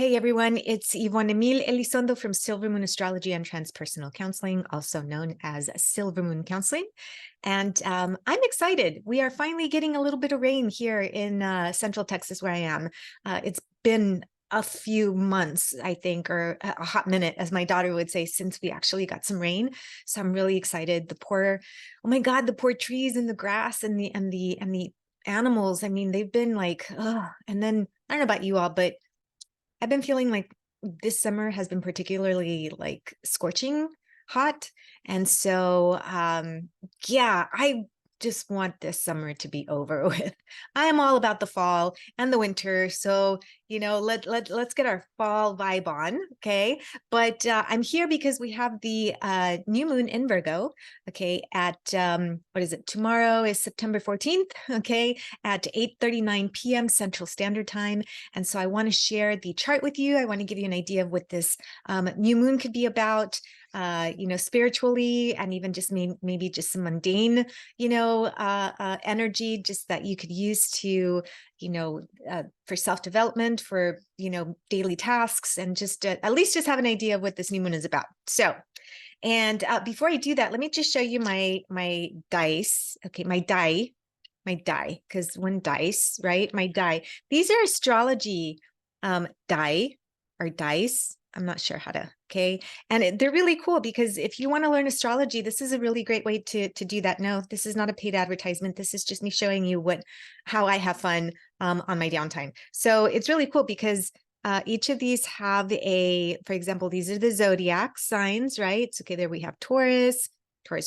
Hey everyone, it's Yvonne Emile Elizondo from Silver Moon Astrology and Transpersonal Counseling, also known as Silver Moon Counseling. And I'm excited. We are finally getting a little bit of rain here in Central Texas where I am. It's been a few months, I think, or a hot minute, as my daughter would say, since we actually got some rain. So I'm really excited. Oh my God, the poor trees and the grass and the animals. I mean, they've been like, oh, and then I don't know about you all, but I've been feeling like this summer has been particularly like scorching hot. And so, yeah, I just want this summer to be over with. I am all about the fall and the winter. So, let's get our fall vibe on. Okay. But I'm here because we have the new moon in Virgo. Okay. At, what is it? Tomorrow is September 14th. Okay. At 8:39 p.m. Central Standard Time. And so I want to share the chart with you. I want to give you an idea of what this new moon could be about, spiritually, and even just maybe just some mundane, energy just that you could use to, for self-development, for, daily tasks, and just at least just have an idea of what this new moon is about. So, and before I do that, let me just show you my dice. Okay, my die, because one dice, right? My die. These are astrology die or dice. I'm not sure how to, okay. And they're really cool because if you want to learn astrology, this is a really great way to do that. No, this is not a paid advertisement. This is just me showing you how I have fun on my downtime. So it's really cool because each of these have for example, these are the zodiac signs, right? So, okay, there we have Taurus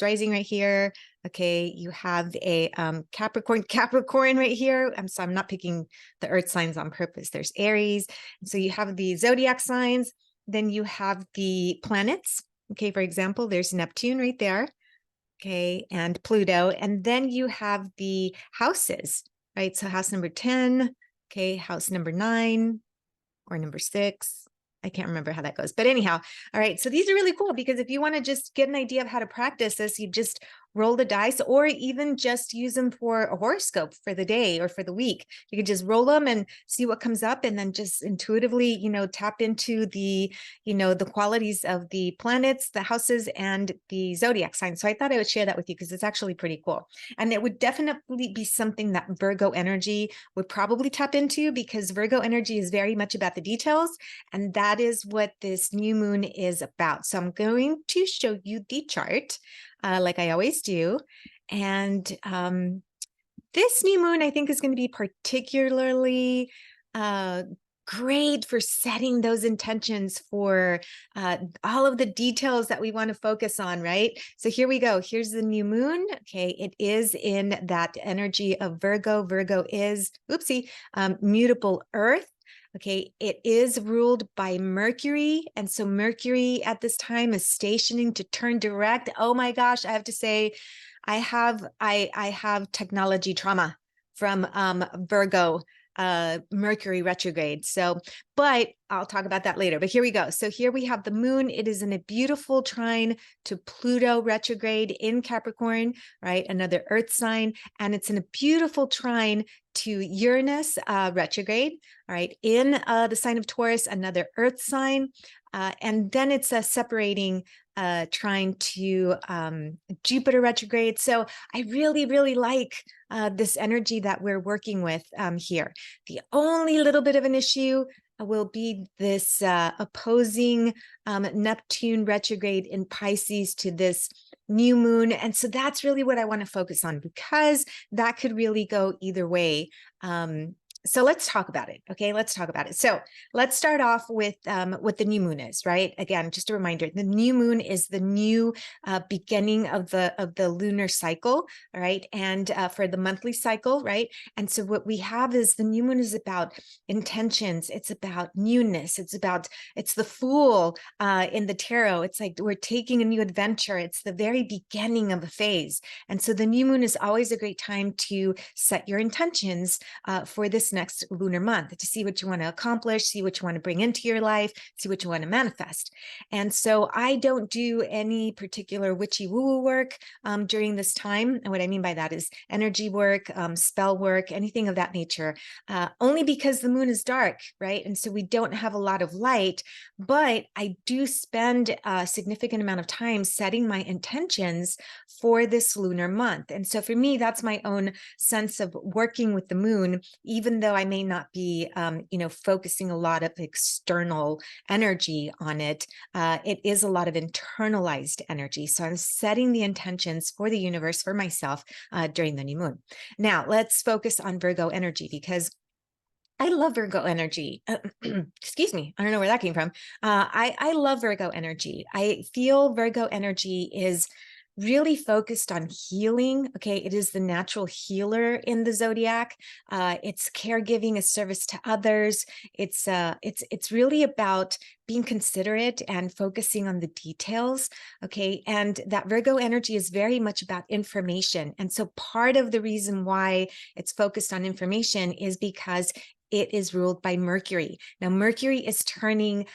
rising right here. Okay, you have a Capricorn right here. So I'm not picking the earth signs on purpose. There's Aries. So you have the zodiac signs. Then you have the planets. Okay, for example, there's Neptune right there. Okay, and Pluto. And then you have the houses, right? So house number 10, okay, house number 9 or number 6. I can't remember how that goes. But anyhow, all right. So these are really cool because if you want to just get an idea of how to practice this, you just roll the dice or even just use them for a horoscope for the day or for the week. You could just roll them and see what comes up and then just intuitively, tap into the qualities of the planets, the houses, and the zodiac signs. So I thought I would share that with you because it's actually pretty cool. And it would definitely be something that Virgo energy would probably tap into because Virgo energy is very much about the details. And that is what this new moon is about. So I'm going to show you the chart like I always do. And this new moon, I think, is going to be particularly great for setting those intentions for all of the details that we want to focus on, right? So here we go. Here's the new moon. Okay, it is in that energy of Virgo. Virgo is, oopsie, mutable earth. Okay, it is ruled by Mercury. And so Mercury at this time is stationing to turn direct. Oh my gosh, I have to say, I have technology trauma from Virgo Mercury retrograde. So, but I'll talk about that later. But here we go. So here we have the moon. It is in a beautiful trine to Pluto retrograde in Capricorn, right? Another earth sign. And it's in a beautiful trine to Uranus retrograde, all right, in the sign of Taurus, another earth sign. And then it's a separating trine to Jupiter retrograde. So I really, really like this energy that we're working with here. The only little bit of an issue will be this opposing Neptune retrograde in Pisces to this new moon. And so that's really what I want to focus on because that could really go either way. So let's talk about it. Okay, let's talk about it. So let's start off with what the new moon is, right? Again, just a reminder: the new moon is the new beginning of the lunar cycle, right? And for the monthly cycle, right? And so what we have is the new moon is about intentions. It's about newness. It's the Fool in the tarot. It's like we're taking a new adventure. It's the very beginning of a phase, and so the new moon is always a great time to set your intentions for this this next lunar month to see what you want to accomplish, see what you want to bring into your life, see what you want to manifest. And so I don't do any particular witchy woo-woo work during this time. And what I mean by that is energy work, spell work, anything of that nature, only because the moon is dark, right? And so we don't have a lot of light, but I do spend a significant amount of time setting my intentions for this lunar month. And so for me, that's my own sense of working with the moon, even though I may not be, focusing a lot of external energy on it. It is a lot of internalized energy. So I'm setting the intentions for the universe, for myself, during the new moon. Now, let's focus on Virgo energy, because I love Virgo energy. Excuse me. I don't know where that came from. I love Virgo energy. I feel Virgo energy is really focused on healing. Okay. It is the natural healer in the zodiac. It's caregiving, a service to others. It's really about being considerate and focusing on the details. Okay. And that Virgo energy is very much about information. And so part of the reason why it's focused on information is because it is ruled by Mercury. Now, Mercury is turning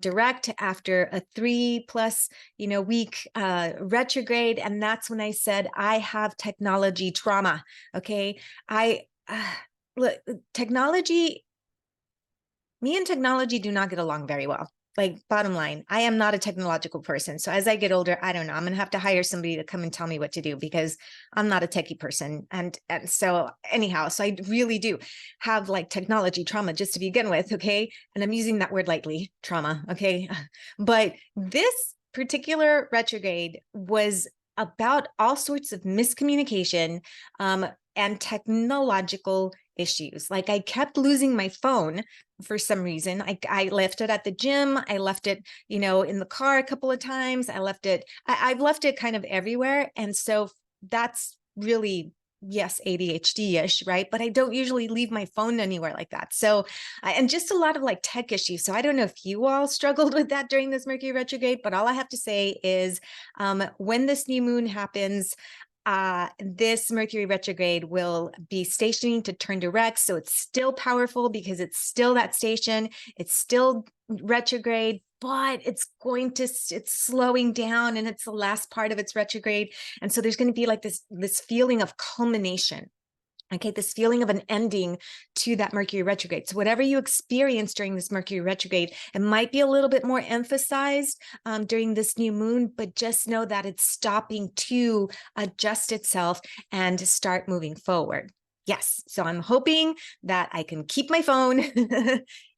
direct after a 3+ week retrograde. And that's when I said, I have technology trauma. Okay. Look, me and technology do not get along very well. Like, bottom line, I am not a technological person. So as I get older, I don't know, I'm going to have to hire somebody to come and tell me what to do, because I'm not a techie person. And so anyhow, so I really do have like technology trauma just to begin with. Okay. And I'm using that word lightly, trauma. Okay. But this particular retrograde was about all sorts of miscommunication and technological issues. Like, I kept losing my phone for some reason. I left it at the gym. I left it, in the car a couple of times. I've left it kind of everywhere. And so that's really, yes, ADHD-ish, right? But I don't usually leave my phone anywhere like that. So, and just a lot of like tech issues. So I don't know if you all struggled with that during this Mercury retrograde, but all I have to say is when this new moon happens, this Mercury retrograde will be stationing to turn direct. So it's still powerful because it's still that station. It's still retrograde, but it's slowing down, and it's the last part of its retrograde. And so there's going to be like this feeling of culmination. Okay, this feeling of an ending to that Mercury retrograde. So whatever you experience during this Mercury retrograde, it might be a little bit more emphasized during this new moon, but just know that it's stopping to adjust itself and start moving forward. Yes. So I'm hoping that I can keep my phone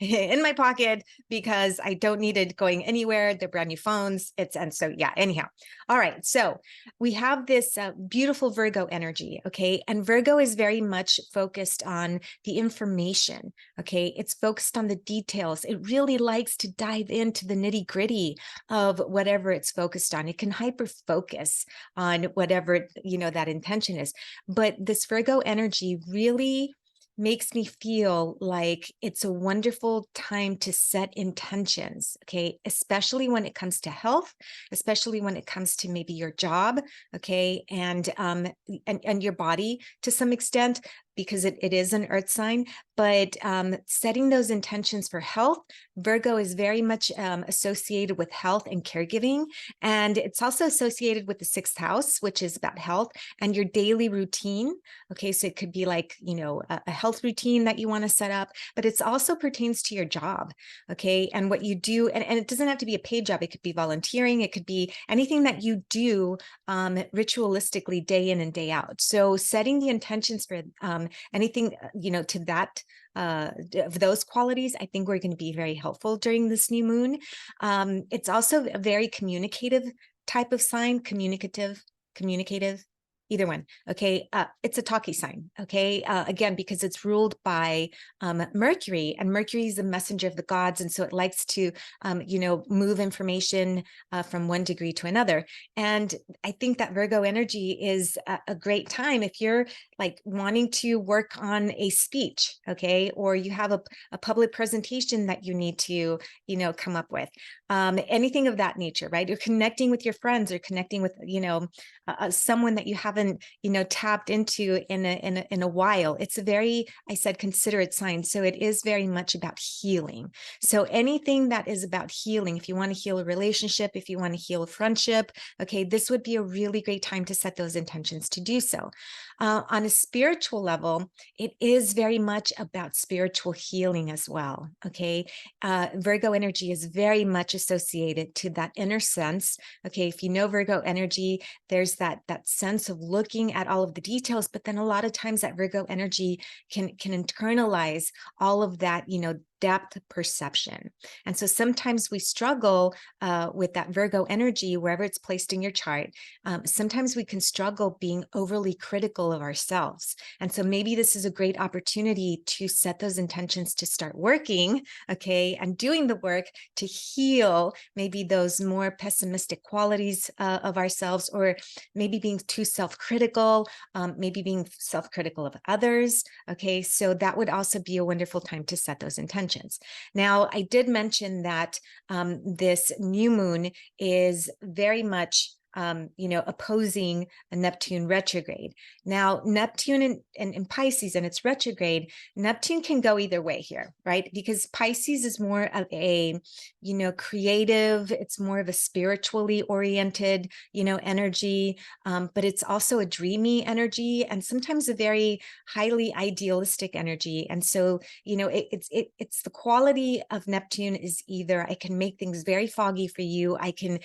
in my pocket, because I don't need it going anywhere. They're brand new phones. And so, yeah, anyhow. All right. So we have this beautiful Virgo energy. Okay. And Virgo is very much focused on the information. Okay. It's focused on the details. It really likes to dive into the nitty gritty of whatever it's focused on. It can hyper focus on whatever, that intention is. But this Virgo energy really makes me feel like it's a wonderful time to set intentions, okay? Especially when it comes to health, especially when it comes to maybe your job, okay? And your body to some extent, because it is an earth sign, but setting those intentions for health, Virgo is very much associated with health and caregiving. And it's also associated with the 6th house, which is about health and your daily routine. Okay, so it could be like, a health routine that you want to set up, but it also pertains to your job. Okay, and what you do, and it doesn't have to be a paid job. It could be volunteering. It could be anything that you do ritualistically day in and day out. So setting the intentions for anything, to that, of those qualities, I think we're going to be very helpful during this new moon. It's also a very communicative type of sign, communicative, either one. Okay. It's a talky sign. Okay. Again, because it's ruled by Mercury, and Mercury is the messenger of the gods. And so it likes to, move information from one degree to another. And I think that Virgo energy is a great time if you're like wanting to work on a speech. Okay. Or you have a public presentation that you need to, come up with. Anything of that nature, right? You're connecting with your friends, or connecting with, someone that you have haven't, tapped into in a while. It's a very, I said, considerate sign. So it is very much about healing. So anything that is about healing, if you want to heal a relationship, if you want to heal a friendship, okay, this would be a really great time to set those intentions to do so. On a spiritual level, it is very much about spiritual healing as well. Okay. Virgo energy is very much associated to that inner sense. Okay. If you know Virgo energy, there's that sense of looking at all of the details, but then a lot of times that Virgo energy can internalize all of that, depth perception. And so sometimes we struggle with that Virgo energy, wherever it's placed in your chart. Sometimes we can struggle being overly critical of ourselves. And so maybe this is a great opportunity to set those intentions to start working, okay, and doing the work to heal maybe those more pessimistic qualities of ourselves, or maybe being too self-critical, maybe being self-critical of others. Okay, so that would also be a wonderful time to set those intentions. Now, I did mention that this new moon is very much opposing a Neptune retrograde. Now, Neptune in Pisces, and it's retrograde, Neptune can go either way here, right? Because Pisces is more of a, creative, it's more of a spiritually oriented, energy, but it's also a dreamy energy and sometimes a very highly idealistic energy. And so, it's the quality of Neptune is either I can make things very foggy for you, I can,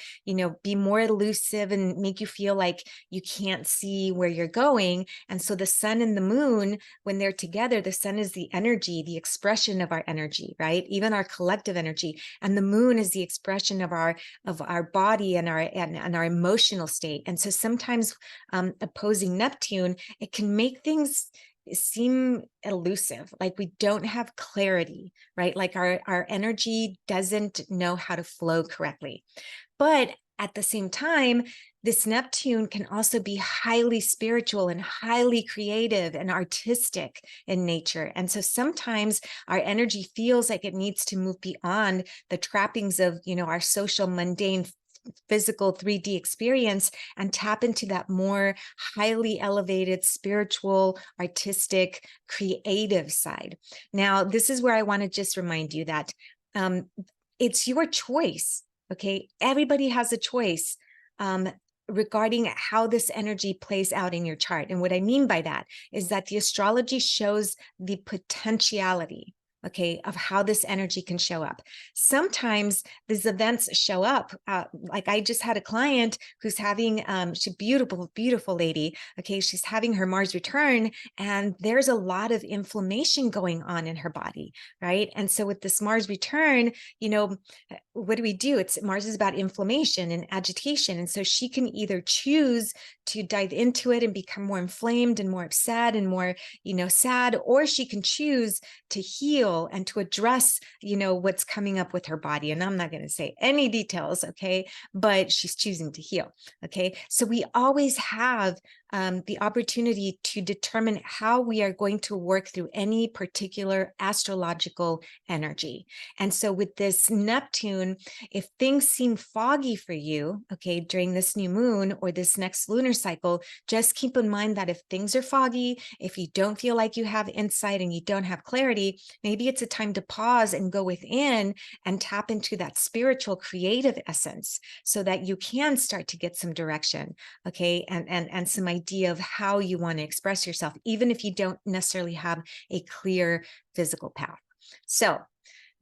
be more elusive and make you feel like you can't see where you're going. And so the sun and the moon, when they're together, the sun is the energy, the expression of our energy, right? Even our collective energy. And the moon is the expression of our body and our emotional state. And so sometimes opposing Neptune, it can make things seem elusive, like we don't have clarity, right? Like our energy doesn't know how to flow correctly. But at the same time, this Neptune can also be highly spiritual and highly creative and artistic in nature. And so sometimes our energy feels like it needs to move beyond the trappings of, our social, mundane, physical 3D experience and tap into that more highly elevated, spiritual, artistic, creative side. Now, this is where I want to just remind you that it's your choice. Okay, everybody has a choice regarding how this energy plays out in your chart. And what I mean by that is that the astrology shows the potentiality, okay, of how this energy can show up. Sometimes these events show up. Like I just had a client who's having, she's a beautiful, beautiful lady. Okay, she's having her Mars return, and there's a lot of inflammation going on in her body, right? And so with this Mars return, what do? It's Mars is about inflammation and agitation. And so she can either choose to dive into it and become more inflamed and more upset and more, sad, or she can choose to heal and to address, what's coming up with her body. And I'm not going to say any details, okay, but she's choosing to heal. Okay. So we always have the opportunity to determine how we are going to work through any particular astrological energy. And so with this Neptune, if things seem foggy for you, okay, during this new moon or this next lunar cycle, just keep in mind that if things are foggy, if you don't feel like you have insight and you don't have clarity, maybe it's a time to pause and go within and tap into that spiritual creative essence so that you can start to get some direction, okay, and some idea of how you want to express yourself, even if you don't necessarily have a clear physical path. So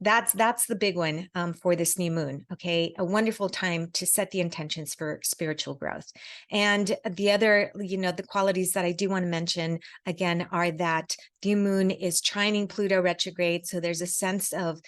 that's the big one for this new moon. Okay, a wonderful time to set the intentions for spiritual growth. And the other, the qualities that I do want to mention again are that the moon is trining Pluto retrograde, so there's a sense of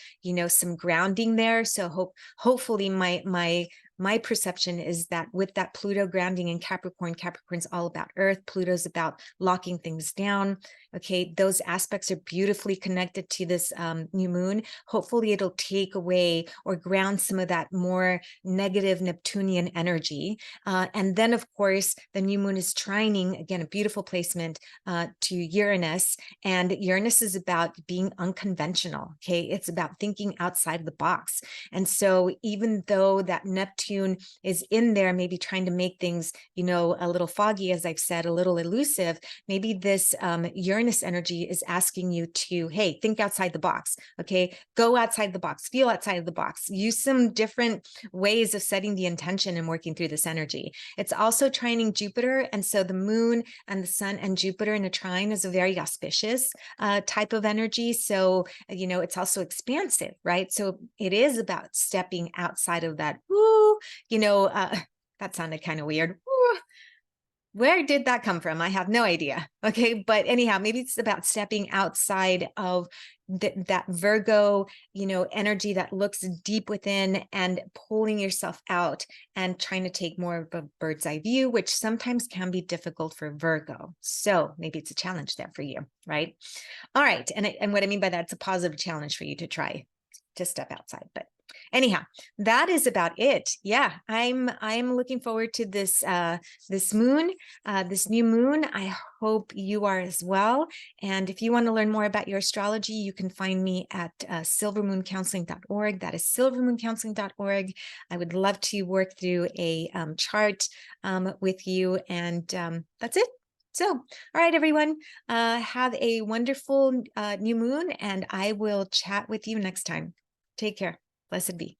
some grounding there. So hopefully my perception is that with that Pluto grounding in Capricorn, Capricorn's all about Earth, Pluto's about locking things down. Okay, those aspects are beautifully connected to this new moon. Hopefully it'll take away or ground some of that more negative Neptunian energy. And then of course, the new moon is trining, again, a beautiful placement to Uranus. And Uranus is about being unconventional. Okay, it's about thinking outside the box. And so even though that Neptune Neptune is in there, maybe trying to make things, you know, a little foggy, as I've said, a little elusive. Maybe this Uranus energy is asking you to, hey, think outside the box. Okay, go outside the box, feel outside of the box, use some different ways of setting the intention and working through this energy. It's also trining Jupiter. And so the moon and the sun and Jupiter in a trine is a very auspicious type of energy. So, you know, it's also expansive, right? So it is about stepping outside of that, woo, you know, that sounded kind of weird. Woo. Where did that come from? I have no idea. Okay. But anyhow, maybe it's about stepping outside of that Virgo, you know, energy that looks deep within and pulling yourself out and trying to take more of a bird's eye view, which sometimes can be difficult for Virgo. So maybe it's a challenge there for you, right? All right. And what I mean by that, it's a positive challenge for you to try to step outside. But anyhow, that is about it. Yeah, I'm looking forward to this this moon, this new moon. I hope you are as well. And if you want to learn more about your astrology, you can find me at silvermooncounseling.org. That is silvermooncounseling.org. I would love to work through a chart with you. And that's it. So, all right, everyone, have a wonderful new moon, and I will chat with you next time. Take care. Blessed be.